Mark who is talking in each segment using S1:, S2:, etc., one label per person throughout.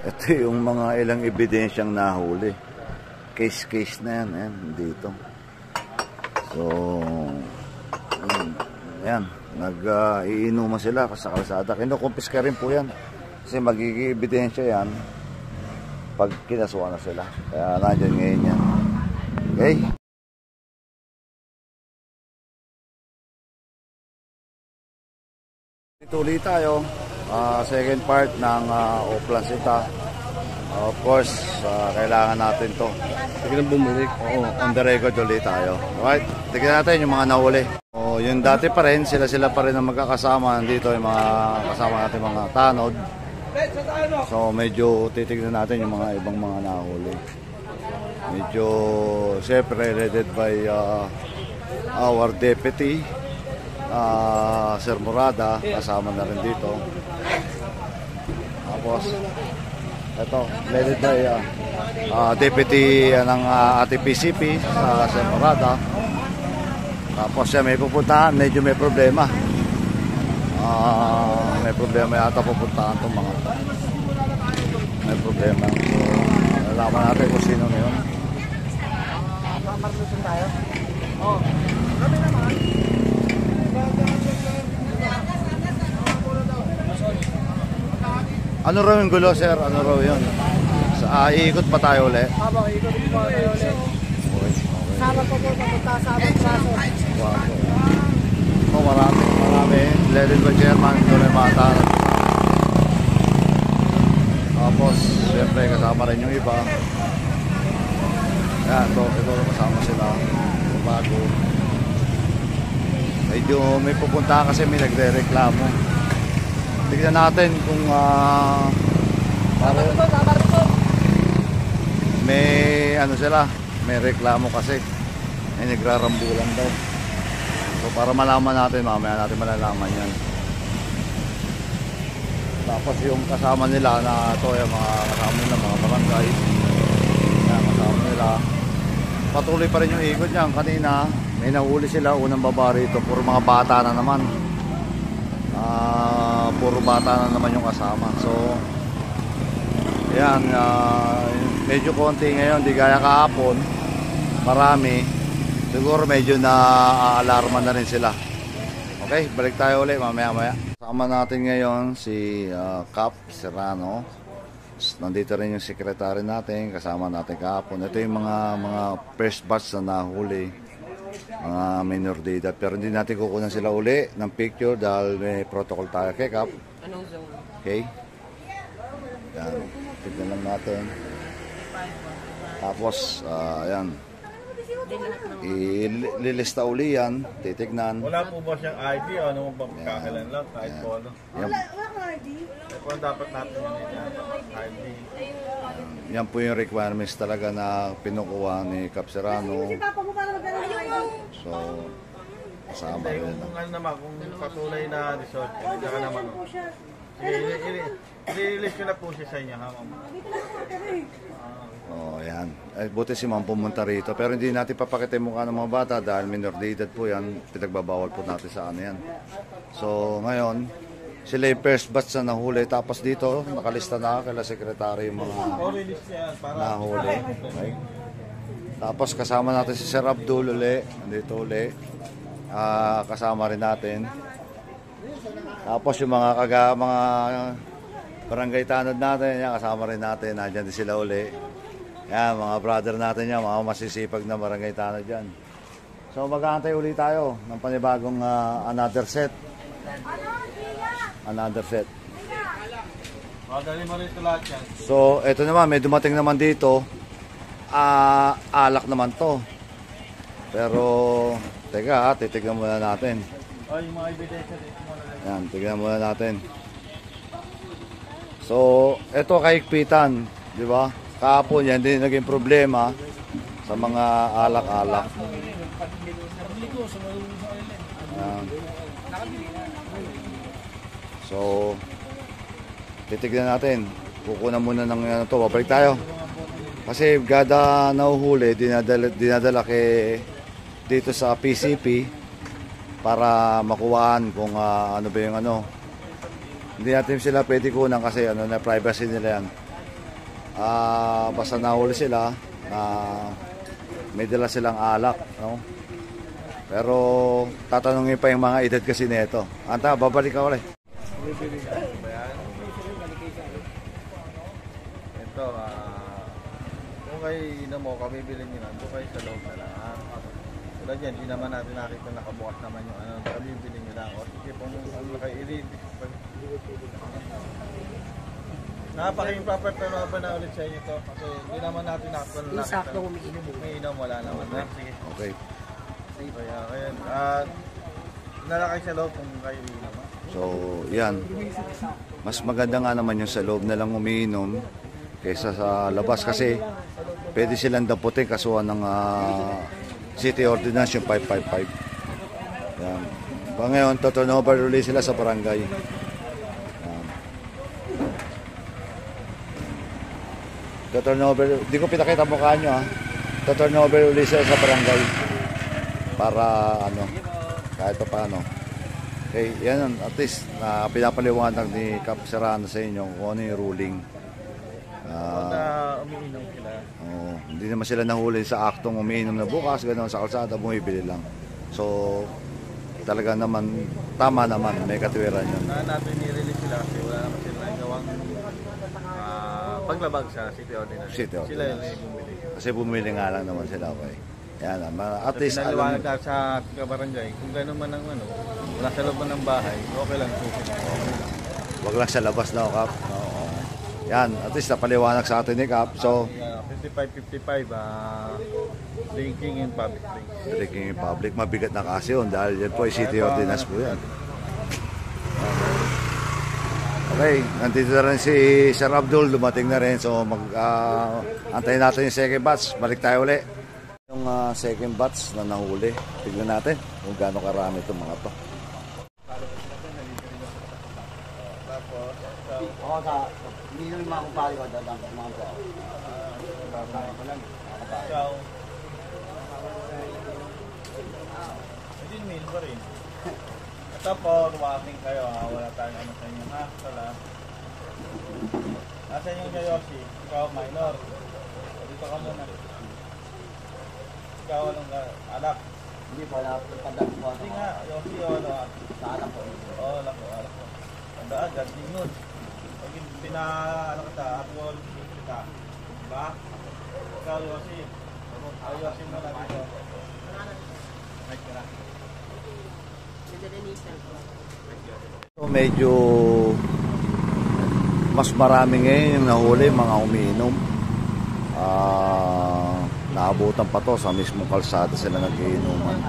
S1: Ito yung mga ilang ebidensyang nahuli. Case na yan. Ayan, dito. So, ayan. Nag-iinuman sila sa kalsada. Kinukumpiska rin po yan. Kasi magiging ebidensya yan pag kinasuhan na sila. Kaya nandyan ngayon yan. Okay? Tuloy tayo. Second part ng Oplan Sita. Of course, kailangan natin to.
S2: Sige na bumalik.
S1: Oo, on the record ulit tayo. Alright, tignan natin yung mga nahuli. Yung dati pa rin, sila pa rin ang magkakasama. Nandito yung mga kasama natin mga tanod. So medyo titignan natin yung mga ibang mga nahuli. Medyo syempre led by our deputy Sir Murada, kasama na rin dito. Tapos ito, led by deputy ng ating PCP Sir Murada. Tapos siya may pupuntahan, medyo may problema. May problema yata pupuntahan itong mga ito. May problema. So, alaman natin kung sino ngayon.
S2: Marlusun tayo? Oo. Kami naman.
S1: Ano raw yung gulo, sir? Ano raw yun? Iikot pa tayo ulit?
S2: Habang ikot pa tayo ulit.
S1: Okay.
S2: Sama po po, papunta sa abang braso.
S1: Wow. Marami. Led by Chairman, doon ay mata. Tapos, siyempre, kasama rin yung iba. Yan, ito kasama sila. Bago. Medyo may pupunta kasi may nagre-reklamo. Tignan natin kung may ano sila, may reklamo kasi. May nagrarambulan daw. So para malaman natin, mamaya natin malalaman yan. Tapos yung kasama nila na ito, yung mga kasama nila, mga barangay. Yan, kasama nila. Patuloy pa rin yung ikot niyan. Kanina, may nahuli sila, unang baba rito. Puro mga bata na naman. Puro bata na naman yung kasama. So, yan. Medyo konti ngayon, di gaya kahapon. Marami. Siguro medyo na-alarma na rin sila. Okay, balik tayo ulit mamaya-maya. Kasama natin ngayon si Cap Serrano. Nandito rin yung sekretary natin, kasama natin kahapon. Ito yung mga first batch na nahuli, mga minor de edad. Pero hindi natin kukunan sila uli ng picture dahil may protocol tayo. Okay, Cap?
S2: Anong zone?
S1: Okay. Yan, tignan lang natin. Tapos, ayan. Ililista uli yan, titignan.
S3: Wala po ba siyang ID o ano mo ba kakalan lang kahit po ano?
S1: Wala
S4: ID.
S3: Kung dapat natin yan ID.
S1: Yan po yung requirements talaga na pinukuha ni Cap Serrano. So, kasama rin.
S3: Kung ano naman, kung patuloy na resort, hindi ka naman. I-release ko na po siya sa inyo, ha, ma'am?
S1: Oh, yan. Buti si ma'am pumunta rito. Pero hindi natin papakita yung mukha ng mga bata dahil minor de edad po yan. Pinagbabawal po natin sa ano yan. So, ngayon, sila yung first batch na nahuli. Tapos dito, nakalista na kala sekretary yung mga nahuli. Okay. Tapos kasama natin si Sir Abdul uli. Dito uli. Kasama rin natin. Tapos yung mga barangay tanod natin, yan, kasama rin natin. Nandiyan din sila uli. Yan, mga brother natin yan, mga masisipag na barangay tanod dyan. So mag-aantay ulit tayo ng panibagong another set.
S3: Dali mo rin ito lahat yan.
S1: So ito naman, may dumating naman dito. Alak naman to. Pero, teka, titignan muna natin.
S3: Yung mga ebidensya dito muna.
S1: Yan, tignan muna natin. So, ito kahigpitan, di ba? Kahapon yan din naging problema sa mga alak-alak. Yan. So, titignan natin. Kukunan muna ng ano to, babalik tayo. Kasi gada nahuhuli, dinadala dito sa PCP para makuhaan kung ano ba yung ano. Hindi natin sila pwede kunan kasi ano na privacy nila yan. basta nahuli sila, may dala silang alak, no? Pero tatanungin pa yung mga edad kasi nito. Anta, babalik ka ulit.
S3: Ito, kung kayo ina mo, kabibilin nyo lang, doon kayo sa loob na lang. Tulad yan, di naman natin nakita nakabukas naman yung ano, kabibilin nyo lang. O sige, kung ano kayo ilid. Napaka-improper na ulit sa inyo to. Kasi hindi naman natin nakita.
S2: Sakto umiinom.
S3: Umiinom, wala naman. Sige.
S1: Okay.
S3: Kaya, nalakay sa loob kung kayo ininom.
S1: So, yan. Mas maganda nga naman yung sa loob na lang umiinom kaysa sa labas kasi pwede silang damputin kasuhan ng City Ordinance yung 555. Yan. Pa ngayon, to-turnover ulit sila sa barangay. Yan. To-turnover, di ko pinakita mukha nyo to-turnover ulit sila sa barangay para ano, kahit pa paano. Okay, yan at least na pinapaliwanag ni Cap Serrano sa inyo kung ano yung ruling.
S3: Umiinom sila.
S1: Hindi naman sila nahuli sa aktong umiinom na bukas, gano'n sa kalsada, bumibili lang. So, talaga naman, tama naman, may katiwiran yun.
S3: Natin i-release sila kasi wala naman sila nagawang paglabag sa City Ordinance.
S1: City Ordinance.
S3: Sila yung bumili.
S1: Kasi bumili nga lang naman sila, okay. Yan, at least alam
S3: pinaliwanag sa kabarangay, kung gano'n man ang ano, wala sa loob ng bahay, okay lang.
S1: wag lang sa labas na, Cap. Oo. Yan, at least napaliwanag sa atin ni Cap. So,
S3: 55-55, drinking in public place.
S1: drinking in public, mabigat na kasi yun dahil yan po ay City Ordinance po yan. Okay, nandito na rin si Sir Abdul, dumating na rin. So, antayin natin yung second batch. Balik tayo ulit. Yung second batch na nahuli, tignan natin kung gaano karami itong mga to.
S2: Hindi naman makakupali ko, dadang ko mga po.
S3: Ikaw, hindi meal pa rin. Ito po, dumating kayo ha, wala tayong ano sa inyo ha, sala. Nasa yung Yoshi, ikaw minor. Dito ka muna. Ikaw anong alak?
S2: Hindi po, wala po padag po.
S3: Hindi nga, Yoshi o ano?
S2: Sa alam po.
S3: Oo, alak po. Tanda agad, di nun. Pag ano kita, apol, kita. Diba? Ikaw Yoshi. Yoshi mo na dito. Right ka na.
S1: So, medyo mas marami ngayon yung nahuli, mga umiinom. Naabutan pa to sa mismong kalsada sila nagiinuman.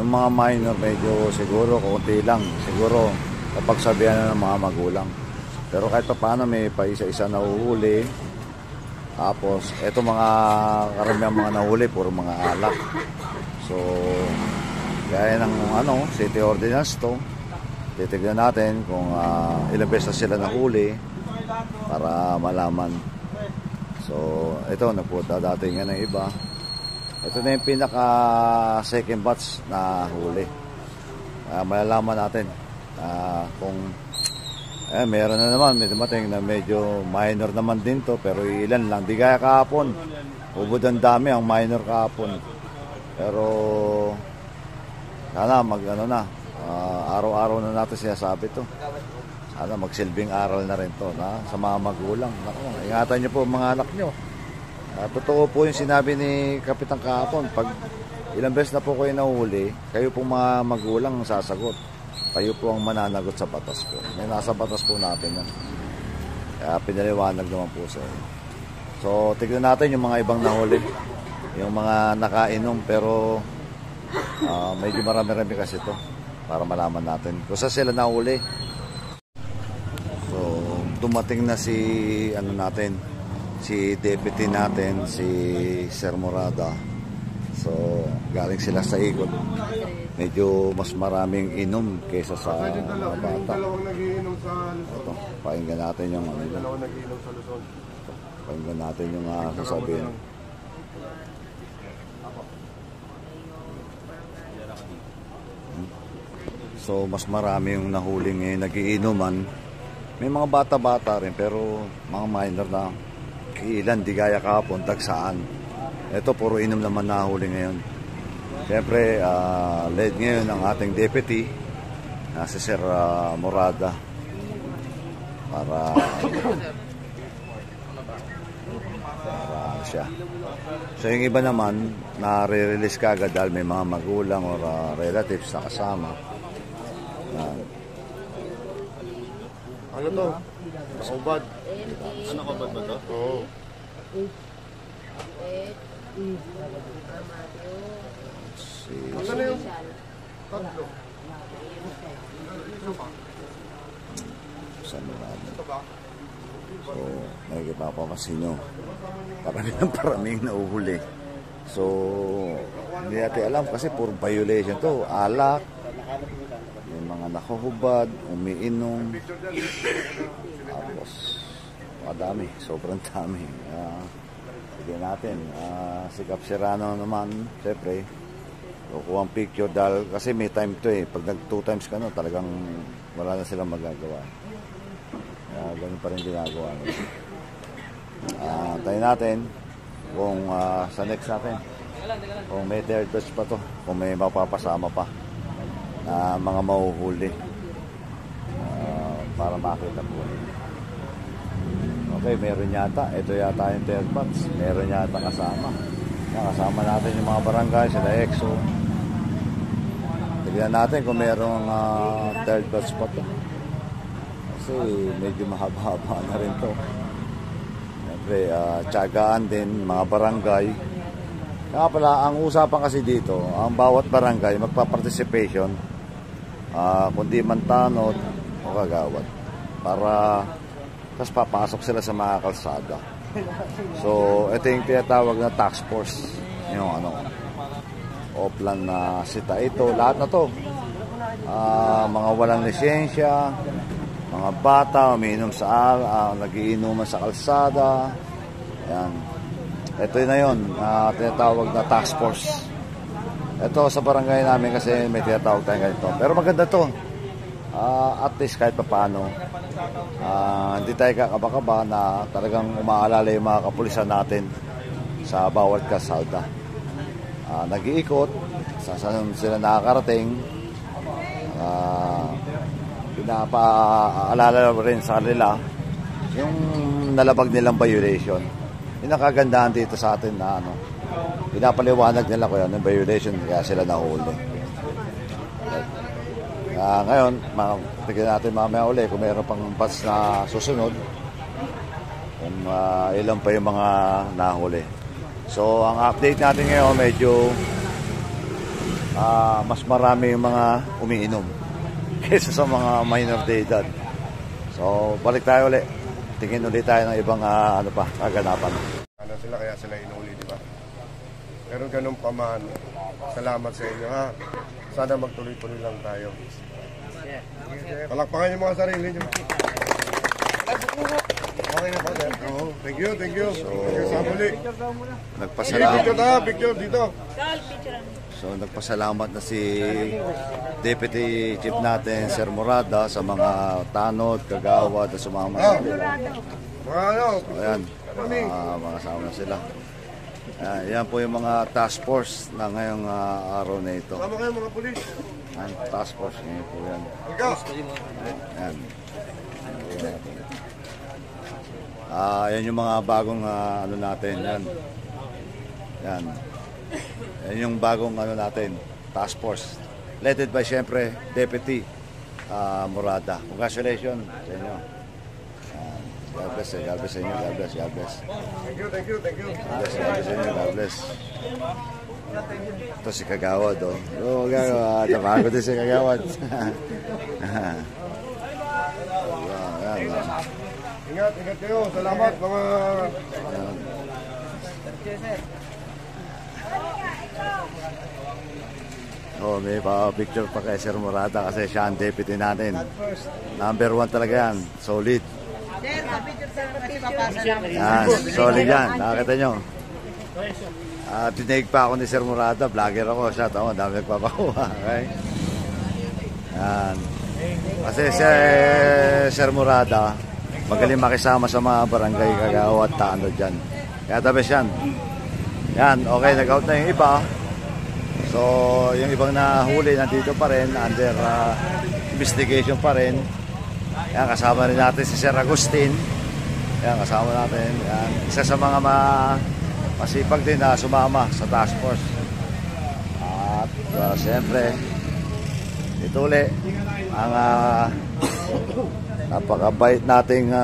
S1: Yung mga minor medyo siguro konti lang, siguro kapag sabihan na ng mga magulang. Pero kahit pa paano may pa isa-isa nahuhuli. Tapos eto mga karamihan mga nahuli puro mga alak. So gaya ng City Ordinance to, titignan natin kung ilang beses sila nahuli para malaman. So ito, nagpunta dati nga ng iba. Ito na yung pinaka second batch na huli. Malalaman natin kung meron na naman, may dumating na medyo minor naman din to, pero ilan lang, di kaya kahapon. Ubod ang dami ang minor kahapon. Pero sana araw-araw na natin sinasabi to. Sana magsilbing aral na rin to sa mga magulang. Naku, ingatan niyo po mga anak niyo. Totoo po yung sinabi ni Kapitan kahapon. Pag ilang beses na po kayo nahuli, kayo po mga magulang sasagot. Kayo po ang mananagot sa batas po. May nasa batas po natin yan. Kaya pinaliwanag naman po sa inyo. So, tignan natin yung mga ibang nahuli. Yung mga nakainom, pero medyo marami-rami kasi to para malaman natin kung saan sila nahuli. So, dumating na si si deputy natin, si Sir Morada. So, galing sila sa ikot. Medyo mas maraming inom kaysa sa mga bata. Ito, pakinggan natin yung pakinggan natin yung sasabihin. So, mas marami yung nahuli ngayon, nagiinuman. May mga bata-bata rin, pero mga minor na. tag-ilan, di gaya kahapon, tag-saan. Ito, puro inom naman nahuli ngayon. Siyempre, led ngayon ang ating deputy, si Sir Morada. Para siya. So yung iba naman, na-release ka agad dahil may mga magulang or relatives na kasama.
S3: Ano to? Nakubad. Ano nakubad ba to? Oo. Ano yung tatlo?
S1: Saan mo namin? So, nakikipapapasin nyo. Paraming nauhuli. So, hindi natin alam kasi puro violation to. Alak, may mga nakahubad, umiinom. Tapos, madami. Sobrang dami. Sige natin. Si Capsirano naman, siyempre, kukuha ang picture dahil kasi may time to eh. Pag nag 2 times ka no, talagang wala na silang magagawa. Ganun pa rin ginagawa nila. Tayo natin kung sa next natin kung may third batch pa to, kung may mapapasama pa na mga mahuhuli para makita po. Okay, meron yata. Ito yata yung third batch. Meron yata kasama. Kasama natin yung mga barangay, sila EXO. Tignan natin kung merong third batch pa to. Kasi medyo mahaba-haba na rin to. Siyempre, tiyagaan din, mga barangay. Kaya pala, ang usapan kasi dito, ang bawat barangay magpa-participation, kundi man tanod o kagawad. Para, tapos papasok sila sa mga kalsada. So, ito yung tinatawag na task force. Yung Oplan na sita ito, lahat na to. Mga walang lisensya, mga bata, umiinom nagiinuman sa kalsada. Ayan. Ito na yun, tinatawag na task force. Ito sa barangay namin kasi may tinatawag tayong ganito. Pero maganda to. At least kahit pa paano, hindi tayo kakaba-kaba na talagang umaalala yung mga kapulisan natin sa bawat kalsada. Nag-iikot, saan sila nakakarating, pinapaalala rin sa kanila yung nalabag nilang violation. Yung nakagandahan dito sa atin na pinapaliwanag nila ko yan, yung violation, kaya sila nahuli. Ngayon, tignan natin mamaya uli kung mayroon pang batch na susunod, kung ilan pa yung mga nahuli. So, ang update natin ngayon, medyo mas marami yung mga umiinom kaysa sa mga minor de edad. So, balik tayo ulit. Tingin ulit tayo ng ibang kaganapan.
S4: Ano sila, kaya sila inuli, di ba? Pero ganun pa man, salamat sa inyo, ha? Sana magtuloy-tuloy lang tayo. Palakpakan yung mga sarili nyo. Okay na po, sir. Oo. Thank you, thank you. So, sa muli.
S1: Nagpasalamat.
S4: Picture dito.
S1: So, nagpasalamat na si Deputy Chief natin, Sir Morada, sa mga tanod, kagawad, at sumama sa kanila.
S4: Mga ano?
S1: So, ayan. Mga kasama na sila. Yan po yung mga task force na ngayong araw na ito.
S4: Sama kayo mga pulis.
S1: Task force ngayon po yan. Yan. Yan yung mga bagong natin. Yan. Yan. Yan yung bagong natin. Task force. Led by siyempre Deputy Morada. Congratulations sa inyo. God bless, God bless sa inyo. God bless, God bless.
S4: Thank you, thank you, thank you.
S1: God bless, God bless sa inyo. God bless. Ito si Kagawad, oh. Oo, gagawa. Tabago din si Kagawad.
S4: Ingat, ingat kayo. Salamat mga...
S1: May pa-picture pa kay Sir Morada kasi siya ang deputy natin. Number 1 talaga yan. Solid. Yan, solid yan. Nakakita nyo. Tinaig pa ako ni Sir Morada. Vlogger ako. Siya, tama, dami nagpapakuha. Okay? Yan. Kasi si Sir Morada, magaling makisama sa mga barangay Kagawad, Tanod dyan. Kaya the best yan. Yan, okay, nag-out na yung iba. So, yung ibang nahuli nandito pa rin, under investigation pa rin. Yan, kasama rin natin si Sir Agustin. Yan, kasama natin. Yan, isa sa mga masipag din na sumama sa task force. At siyempre, ito ulit ang napakabait nating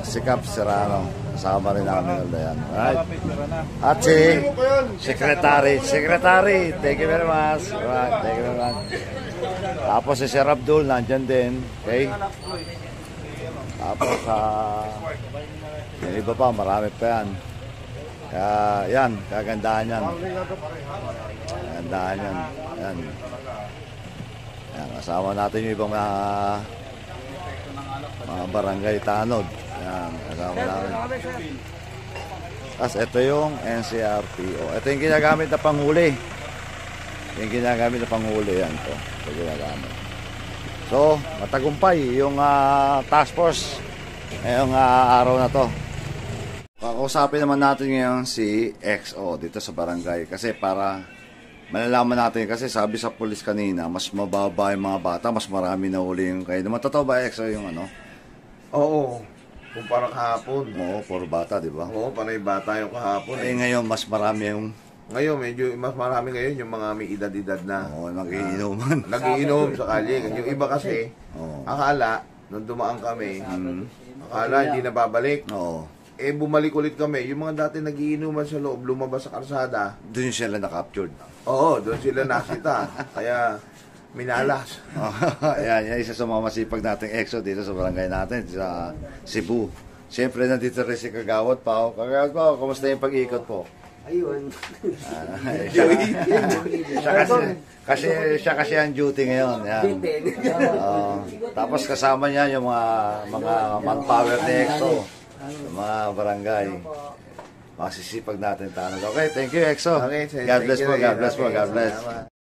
S1: sikap Serrano. Kasama rin namin ulit yan. Alright. At si Secretary, thank you very much. Alright, thank you very much. Tapos si Sir Abdul, nandyan din. Okay? Tapos yung iba pa, marami pa yan. Kaya yan, kagandahan yan. Kagandahan yan. Yan. Yan, kasama natin yung ibang mga barangay Tanod. Yan, kasama natin. Tapos ito yung NCRPO. Ito yung ginagamit na panghuli. Yung ginagamit na panghuli yan to. Ito ginagamit. So, matagumpay yung task force ngayong araw na to. Pakausapin naman natin ngayon si XO dito sa barangay kasi para malalaman natin kasi sabi sa pulis kanina mas mababa yung mga bata, mas marami na huli yung kayo. Totoo ba XO yung ano?
S5: Oo. Kumpara kahapon.
S1: Oo, puro bata, di ba?
S5: Oo, panay bata yung kahapon.
S1: Eh ngayon mas marami yung
S5: Ngayon, medyo mas marami ngayon yung mga may edad-edad na.
S1: oo, nagiinuman.
S5: Nagiinom sa kalye. Yung iba kasi,
S1: Oo.
S5: akala, nung dumaan kami, akala hindi na babalik.
S1: Oo.
S5: Eh, bumalik ulit kami. Yung mga dati nagiinuman sa loob, lumabas sa karsada.
S1: Doon sila na-captured.
S5: Oo, doon sila nasita. Kaya, minalas.
S1: Yan, isa sa mga masipag nating EXO dito sa barangay natin sa Cebu. Siyempre nandito rin si Kagawad Pao. Kagawad Pao, kumusta yung pag-ikot po?
S2: Ayun.
S1: Siya kasi ang duty ngayon. Yan. Tapos kasama niya yung mga manpower ni EXO. Mga barangay. Masisipag natin tanong. Okay, thank you EXO.
S5: Okay,
S1: God bless
S5: thank
S1: po,
S5: you.
S1: God bless po,
S5: Okay,
S1: God bless.
S5: salamat.